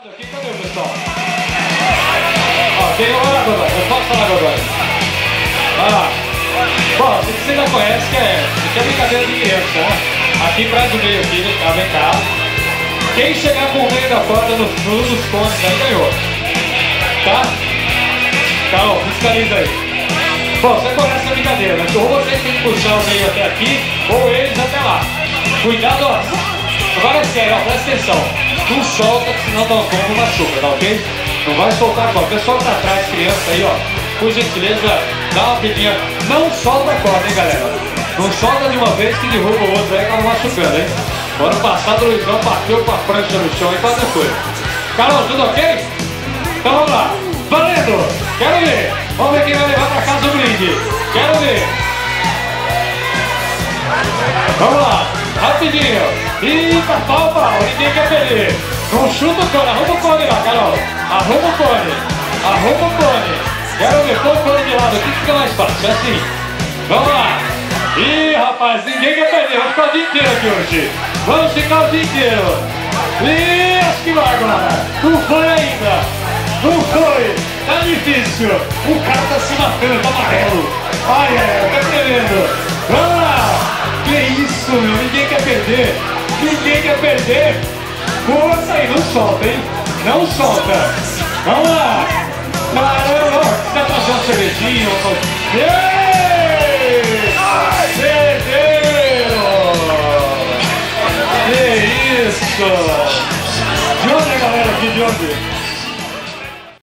Aqui, cadê o pessoal? Ó, quem é o Godoy? Eu posso falar Godoy? Vai lá. Bom, você já conhece que é brincadeira de criança, né? Aqui atrás do meio aqui, vem cá. Quem chegar com o meio da corda nos cones aí ganhou. Tá? Calma, fiscaliza aí. Bom, você conhece a brincadeira, né? Ou você tem que puxar o meio até aqui, ou eles até lá. Cuidado, ó. Agora é sério, ó, presta atenção. Não solta, senão dá um tombo, machuca, tá ok? Não vai soltar a corda. O pessoal que tá atrás, criança aí, ó. Por gentileza, dá uma pedinha. Não solta a corda, hein, galera? Não solta de uma vez que derruba o outro aí, tá machucando, hein? No ano passado o Luizão bateu com a prancha no chão e quase foi. Carol, tudo ok? Então vamos lá. Valendo! Quero ver! Vamos ver quem vai levar pra casa o brinde. Quero ver! Vamos lá! Rapidinho! Eita, pau! Ninguém quer perder! Não chuta o cone! Arruma o cone lá, Carol! Arruma o cone! Arruma o cone! Quero ver! Põe o cone de lado aqui que fica mais fácil. É assim! Vamos lá! Ih, rapaz! Ninguém quer perder! Vamos ficar o dia inteiro aqui hoje! Vamos ficar o dia inteiro! Ih, acho que vai agora! Não foi ainda! Não foi! Tá difícil! O cara tá se matando, tá amarelo! Ai, tá tremendo! Vamos lá! Que isso, meu? Ninguém quer perder! Ninguém quer perder! Força aí, não solta, hein? Não solta! Vamos lá! Caramba! Você vai fazer uma cervejinha? Perdeu! Que isso! De onde é, galera? Aqui de onde?